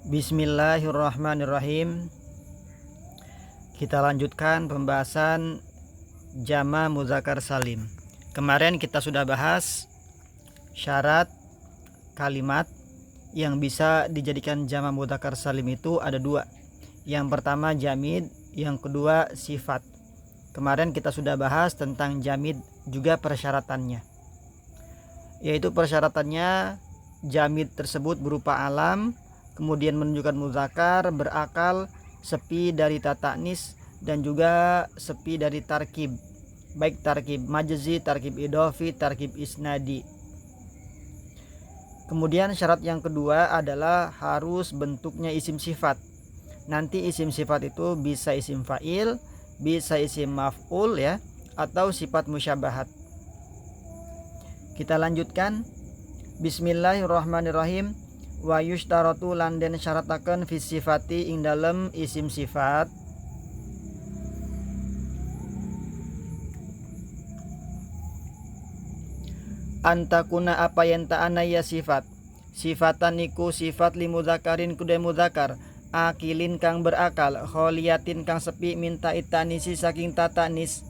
Bismillahirrahmanirrahim. Kita lanjutkan pembahasan jama muzakkar salim. Kemarin kita sudah bahas syarat kalimat yang bisa dijadikan jama muzakkar salim itu ada dua. Yang pertama jamid, yang kedua sifat. Kemarin kita sudah bahas tentang jamid juga persyaratannya, yaitu persyaratannya jamid tersebut berupa alam, kemudian menunjukkan muzakkar, berakal, sepi dari tata'nis, dan juga sepi dari tarkib, baik tarkib majzi, tarkib idhofi, tarkib isnadi. Kemudian syarat yang kedua adalah harus bentuknya isim sifat. Nanti isim sifat itu bisa isim fa'il, bisa isim maf'ul ya, atau sifat musyabahat. Kita lanjutkan. Bismillahirrahmanirrahim. Wa yushtaratu lan den syarataken fi sifati ing dalem isim sifat antakuna apa yen ta'ana ya sifatan iku sifat li mudzakarin kude mudzakar akilin kang berakal kholiyatin kang sepi minta itanisi saking tatanis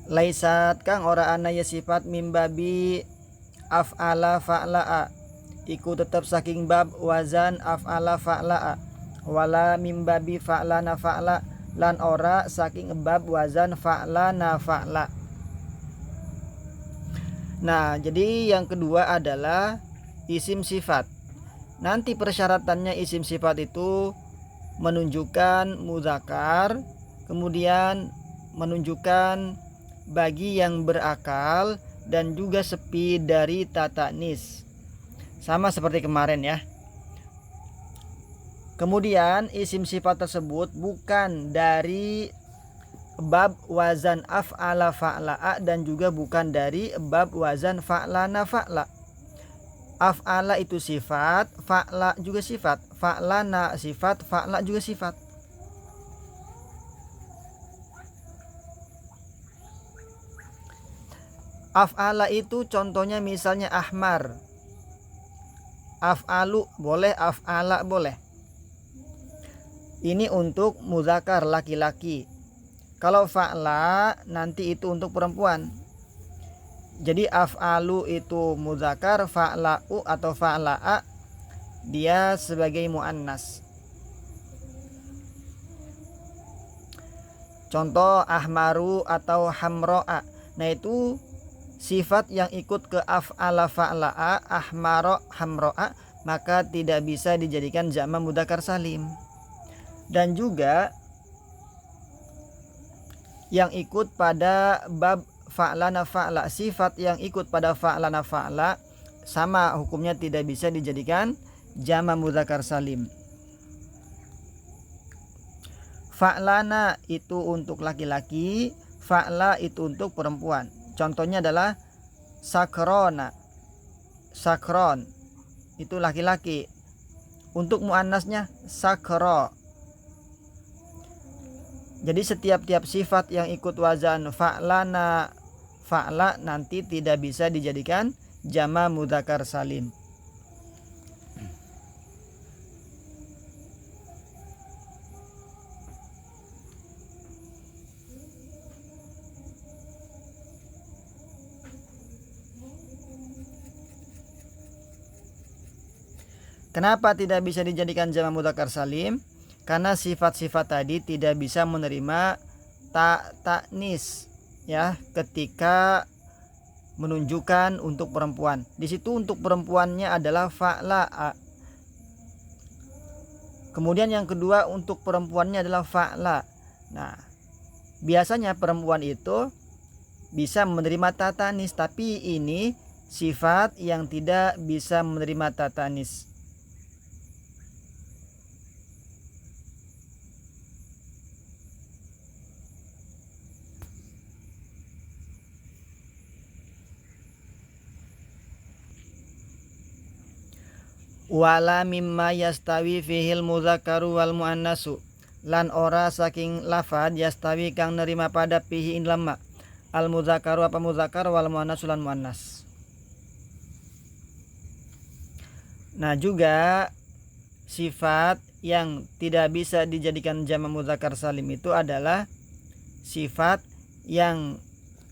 laisat kang ora ana ya sifat mimbabi af'ala fa'la'a iku tetap saking bab wazan af'ala fa'la'a wala mimbabi fa'lana fa'la lan ora saking bab wazan fa'lana fa'la. Nah, jadi yang kedua adalah isim sifat. Nanti persyaratannya isim sifat itu menunjukkan muzakkar, kemudian menunjukkan bagi yang berakal, dan juga sepi dari tata'nis. Sama seperti kemarin ya. Kemudian isim sifat tersebut bukan dari bab wazan af'ala fa'la'a dan juga bukan dari bab wazan fa'lana fa'la. Af'ala itu sifat, fa'la juga sifat, fa'lana sifat, fa'la juga sifat. Af'ala itu contohnya misalnya ahmar, af'alu boleh, af'ala boleh. Ini untuk muzakkar laki-laki. Kalau fa'la nanti itu untuk perempuan. Jadi af'alu itu muzakkar, fa'la'u atau fa'la'a dia sebagai muannas. Contoh ahmaru atau hamro'a. Nah itu sifat yang ikut ke af'ala fa'la'a, ahmaro hamro'a, maka tidak bisa dijadikan jama mudzakkar salim. Dan juga yang ikut pada bab fa'lana fa'la, sifat yang ikut pada fa'lana fa'la sama hukumnya tidak bisa dijadikan jama mudzakkar salim. Fa'lana itu untuk laki-laki, fa'la itu untuk perempuan. Contohnya adalah sakrona, sakron itu laki-laki. Untuk muannasnya sakro. Jadi setiap sifat yang ikut wazan fa'lana fa'la nanti tidak bisa dijadikan jama mudzakkar salim. Kenapa tidak bisa dijadikan jama mudzakkar salim? Karena sifat-sifat tadi tidak bisa menerima ta'nis ya ketika menunjukkan untuk perempuan. Di situ untuk perempuannya adalah fa'la. Kemudian yang kedua untuk perempuannya adalah fa'la. Nah, biasanya perempuan itu bisa menerima ta'nis, tapi ini sifat yang tidak bisa menerima ta'nis. Wala mimma yastawi fihil mudzakkaru wal muannasu lan ora saking lafad yastawi kang nerima pada fihi in lamma al mudzakkaru apa muzakkar wal muannasu lan muannas. Nah, juga sifat yang tidak bisa dijadikan jamak mudzakkar salim itu adalah sifat yang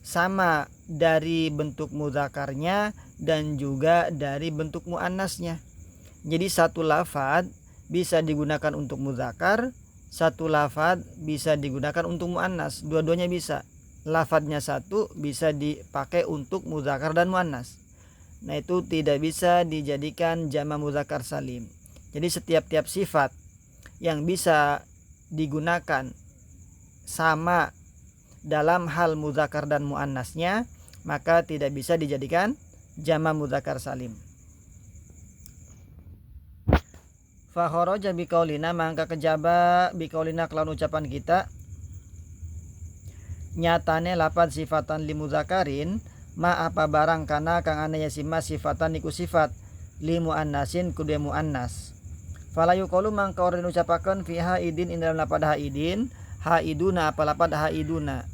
sama dari bentuk mudzakarnya dan juga dari bentuk muannasnya. Jadi satu lafaz bisa digunakan untuk mudzakar, satu lafaz bisa digunakan untuk muannas, dua-duanya bisa. Lafadznya satu bisa dipakai untuk mudzakar dan muannas. Nah, itu tidak bisa dijadikan jamak mudzakkar salim. Jadi setiap sifat yang bisa digunakan sama dalam hal mudzakar dan muannasnya, maka tidak bisa dijadikan jamak mudzakkar salim. Fa kharaja biqaulina, mangka kejaba biqaulina kelawan ucapan kita, nyatane lapan sifatan li mudzakarin ma apa barang kana kang ana yasima sifatan iku sifat li muannasin kudu muannas. Fala yuqalu mangka ora diucapaken fi haidin ing dalam lapad haidin, haiduna apa lapad haiduna.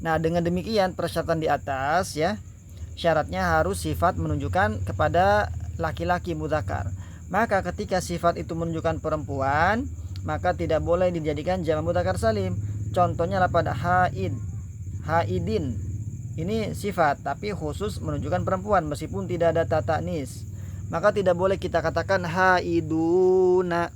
Nah, dengan demikian persyaratan di atas ya, syaratnya harus sifat menunjukkan kepada laki-laki mudzakar. Maka ketika sifat itu menunjukkan perempuan, maka tidak boleh dijadikan jamak mudzakkar salim. Contohnya lapad haid, haidin. Ini sifat tapi khusus menunjukkan perempuan meskipun tidak ada ta ta'nis. Maka tidak boleh kita katakan haiduna.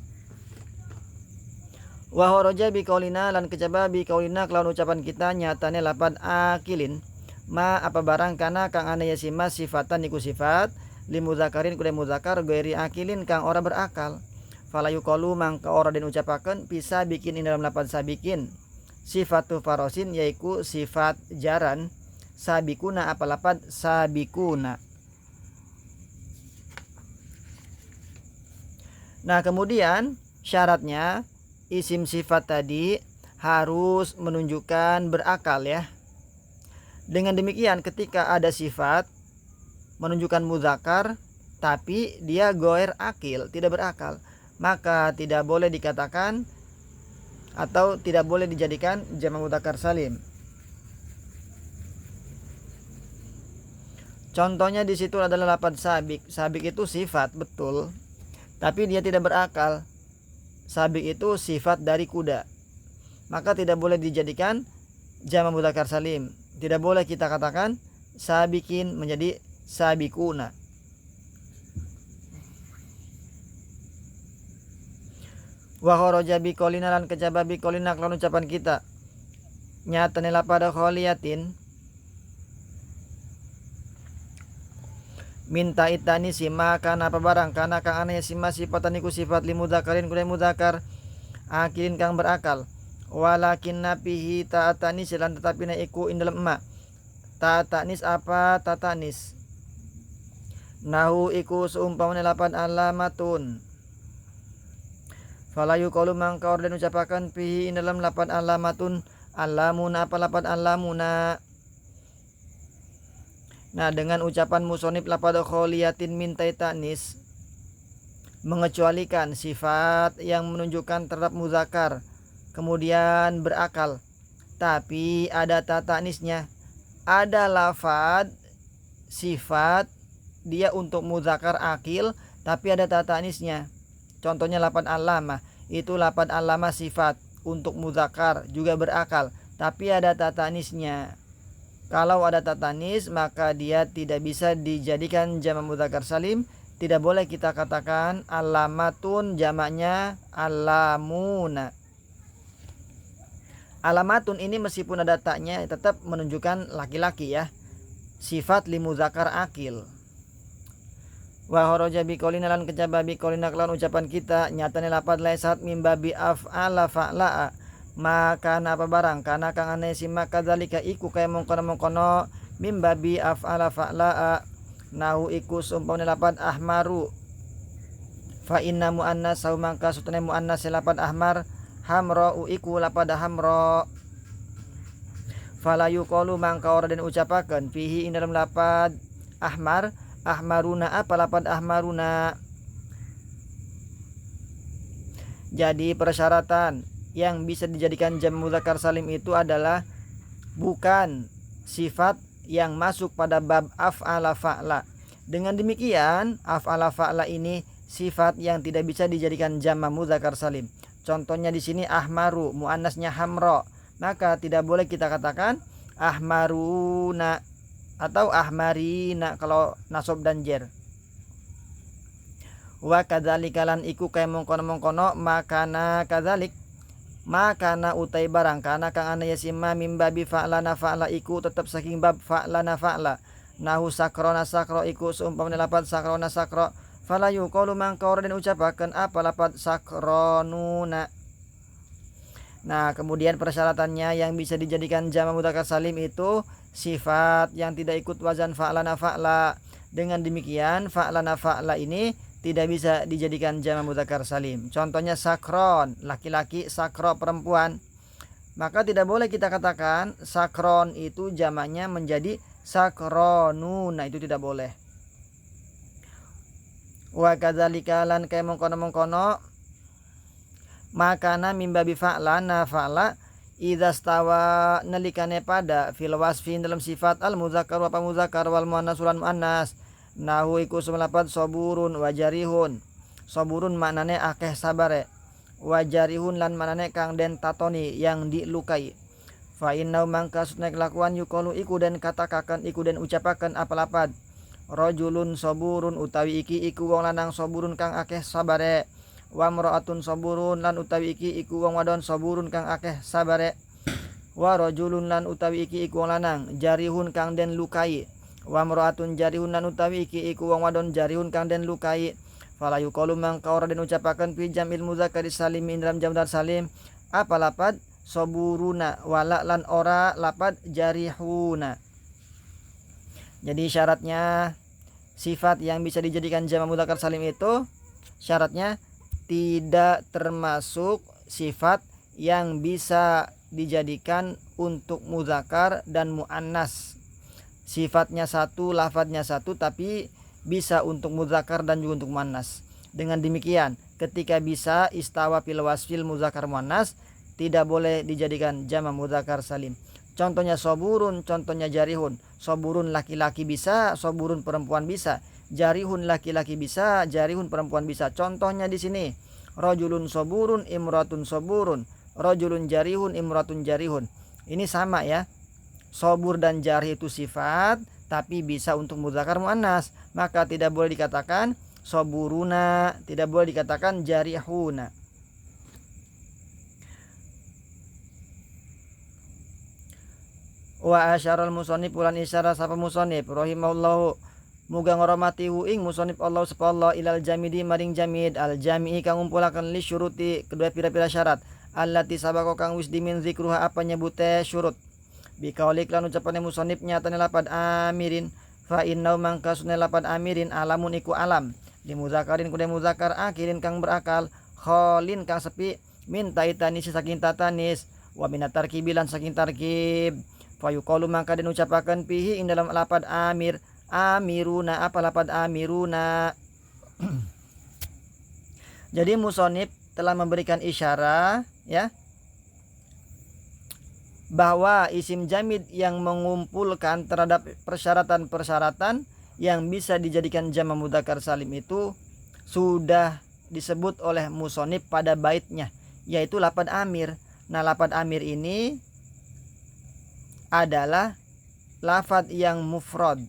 Wa kharaja biqaulina, lan kejaba biqaulina kelawan ucapan kita nyatane lapad akilin ma apa barang kana kang ana yasima sifatan iku sifat li mudzakarin kudu mudzakar ghairi akilin kang ora berakal. Fala yuqalu mangka ora den ucapaken bisa bikin ing dalam lapad sabikin sifatu farosin yaiku sifat jaran, sabikuna apa lapad sabikuna. Nah, kemudian syaratnya isim sifat tadi harus menunjukkan berakal ya. Dengan demikian ketika ada sifat menunjukkan mudzakar tapi dia ghair akil, tidak berakal, maka tidak boleh dikatakan atau tidak boleh dijadikan jamak mudzakkar salim. Contohnya di situ adalah lafaz sabik. Sabik itu sifat betul, tapi dia tidak berakal. Sabik itu sifat dari kuda, maka tidak boleh dijadikan jamak mudzakkar salim. Tidak boleh kita katakan sabikin menjadi sabikuna. Wa kharaja biqaulina, lan kejaba biqaulina kelawan ucapan kita nyatane lapada kholiyatin minta itani sima kana apa barang kana kang ana sima sifatan iku sifat li mudzakarin kudu mudzakar akilin kang berakal, walakin napihi ta'atanis lan tetapi na iku ing dalem emak ta'atanis apa ta'atanis nahu iku seumpamane lapan alamatun. Fala yuqalu mangka orden ucapakan fihi ing dalam lapan alamatun alamuna apa lapan alamuna. Nah, dengan ucapan musonib lapad kholiyatin mintai ta'nis mengecualikan sifat yang menunjukkan terhadap mudzakar kemudian berakal tapi ada ta ta'nisnya. Ada lafad sifat dia untuk mudzakar akil tapi ada ta ta'nisnya. Contohnya lapad alama, itu lapad alama sifat untuk mudzakar juga berakal tapi ada ta ta'nisnya. Kalau ada ta ta'nis maka dia tidak bisa dijadikan jamak mudzakkar salim. Tidak boleh kita katakan alamatun, jamaknya alamuna. Alamatun ini meskipun ada taknya tetap menunjukkan laki-laki ya, sifat li mudzakar akil. Wa kharaja biqaulina, lan kejaba biqaulina kelawan ucapan kita nyatane lapad laisat mim babi af'ala fa'la'a maka apa barang kana kang ane simak kadzalika iku kaya mongkono-mongkono mim babi af'ala fa'la'a nahu iku sumpamane lapad ahmaru fa inna muannas sau mangka sutune muannas lapad ahmar hamra iku lapad hamra. Fala yuqalu mangka ora den ucapaken fihi ing dalam lapad ahmar ahmaruna apa lapad ahmaruna. Jadi persyaratan yang bisa dijadikan jamak mudzakkar salim itu adalah bukan sifat yang masuk pada bab af'ala fa'la. Dengan demikian af'ala fa'la ini sifat yang tidak bisa dijadikan jamak muzakkar salim. Contohnya di sini ahmaru, muannasnya hamro, maka tidak boleh kita katakan ahmaruna atau ahmarina kalau nasab dan jer. Wa kadzalika lan iku kaya mongkono-mongkono makana kadzalik, makana utai barang kana kang ana yasima mim babi fa'lana fa'la iku tetep saking bab fa'lana fa'la. Nahu sakrona sakro iku seumpamane lapat sakrona sakro, fala yuqalu mangka ora den ucapaken apa lapat sakronuna. Nah, kemudian persyaratannya yang bisa dijadikan jamak mudzakkar salim itu sifat yang tidak ikut wazan fa'lana fa'la. Dengan demikian fa'lana fa'la ini tidak bisa dijadikan jamak mudzakkar salim. Contohnya sakron, laki-laki, sakro perempuan. Maka tidak boleh kita katakan sakron itu jamaknya menjadi sakronuna, itu tidak boleh. Wa kadzalika lan kaya mengkono-mengkono makana mimbabi fa'lana fa'la idza stawa nalikane pada fil wasfi dalam sifat al muzakkar wa muzakkar wal muannas wal muannas. Nahu iku sumelapat soburun wajarihun. Soburun maknane akeh sabare, wajarihun lan maknane kang den tatoni yang dilukai. Fa inna mangka sunna kelakuan yuqalu iku den katakaken iku den ucapaken apa lapad rajulun soburun utawi iki iku wong lanang soburun kang akeh sabare, wa mraatun soburun lan utawi iki iku wong wadon soburun kang akeh sabare, wa rajulun lan utawi iki iku wong lanang jarihun kang den lukai, wa mraatun jarihun lan utawi iki iku wong wadon jarihun kang den lukai. Fala yuqalu mangka ora den ucapaken fi jamil muzakkar salim dalam jam mudzakkar salim apa lapad soburuna wala lan ora lapad jarihuna. Jadi syaratnya sifat yang bisa dijadikan jamak mudzakkar salim itu syaratnya tidak termasuk sifat yang bisa dijadikan untuk muzakkar dan muannas. Sifatnya satu, lafadznya satu, tapi bisa untuk muzakkar dan juga untuk muannas. Dengan demikian, ketika bisa istawa fil wasfil muzakkar muannas, tidak boleh dijadikan jamak mudzakkar salim. Contohnya soburun, contohnya jarihun. Soburun laki-laki bisa, soburun perempuan bisa. Jarihun laki-laki bisa, jarihun perempuan bisa. Contohnya di sini, rajulun soburun, imratun soburun, rajulun jarihun, imratun jarihun. Ini sama ya. Sobur dan jarih itu sifat, tapi bisa untuk muzakkar muannas. Maka tidak boleh dikatakan soburuna, tidak boleh dikatakan jarihuna. Wa asyarul musannif ulan isyara sapa musannif rahimahullahu muga ngormati ing musannif Allah subhanahu ilal jamidi maring jamid al jami'i kang ngumpulaken li syuruti kedua pira-pira syarat allati sabaqo kang wis dimin zikruha apa nyebute syurut bikaulik lan ucapane musannif nyatane lapad amirin fa inna mangka sunne lapad amirin alamun iku alam li mudzakarin kude muzakkar akirin kang berakal kholin kang sepi min taitanis saking tatanis wa minat tarkibilan saking tarkib fayuqalu mangka den ucapaken pihi ing dalam lapad amir amiruna apa lapad amiruna. Jadi musonib telah memberikan isyarah ya bahwa isim jamid yang mengumpulkan terhadap persyaratan-persyaratan yang bisa dijadikan jamak mudzakkar salim itu sudah disebut oleh musonib pada baitnya, yaitu lapad amir. Nah, lapad amir ini adalah lafadz yang mufrad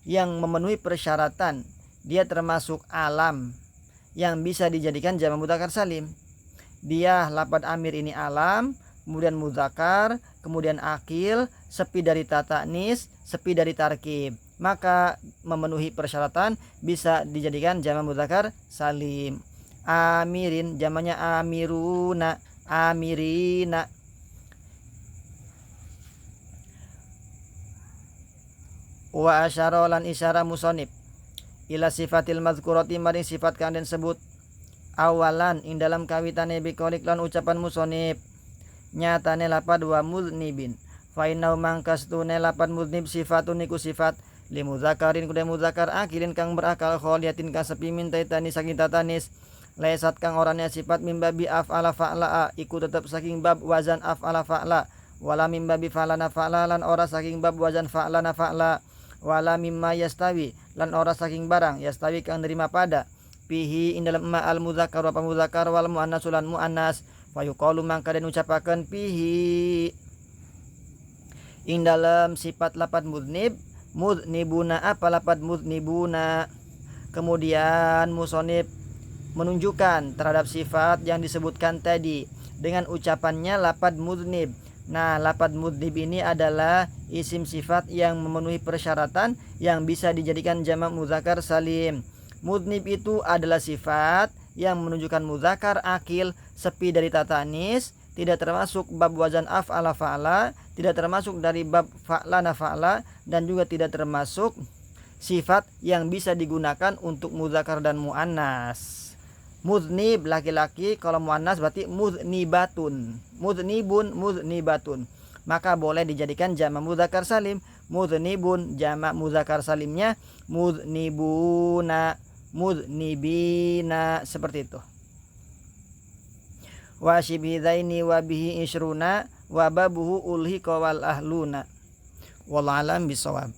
yang memenuhi persyaratan. Dia termasuk alam yang bisa dijadikan jamak mudzakkar salim. Dia lafadz amir ini alam, kemudian mudzakkar, kemudian akil, sepi dari ta'nis, sepi dari tarkib. Maka memenuhi persyaratan bisa dijadikan jamak mudzakkar salim. Amirin jamaknya amiruna, amirina. Wa asyara lan isyara musonib ila sifatil mazkurati maring sifat kang den sebut awalan ing dalam kawitane biqolik lan ucapan musonib nyatane lapad wa muznibin fa inna mangkastune lapad muznib sifatun niku sifat li mudzakarin kude mudzakar akilin kang berakal kholiatin kang sepi min taitani saking tatanis laisat kang orangnya sifat mimbabi af'ala fa'la iku tetep saking bab wazan af'ala fa'la wala mimbabi fa'lana fa'la lan ora saking bab wazan fa'lana fa'la wala mimma yastawi lan ora saking barang yastawi kang nerima pada pihi ing dalam ma al muzakkar wa muzakkar wal muannas lan muannas fa yuqalu mangka den ucapaken pihi ing dalam sifat lapad mudnib mudnibuna apa lapad mudnibuna. Kemudian musonib menunjukkan terhadap sifat yang disebutkan tadi dengan ucapannya lapad mudnib. Nah, lapad mudnib ini adalah isim sifat yang memenuhi persyaratan yang bisa dijadikan jamak muzakkar salim. Mudnib itu adalah sifat yang menunjukkan muzakkar akil, sepi dari tatanis, tidak termasuk bab wazan af'ala fa'ala, tidak termasuk dari bab fa'lana fa'ala, dan juga tidak termasuk sifat yang bisa digunakan untuk muzakkar dan muannas. Mudnib laki-laki, kalau muannas berarti mudnibatun, mudnibun, mudnibatun. Maka boleh dijadikan jamak muzakkar salim. Mudnibun jamak muzakkar salimnya mudnibuna, mudnibina, seperti itu. Wa shibhidaini wa bihi isruna wa babuhu ulhiqa wal ahluna. Wallahu alam bisawab.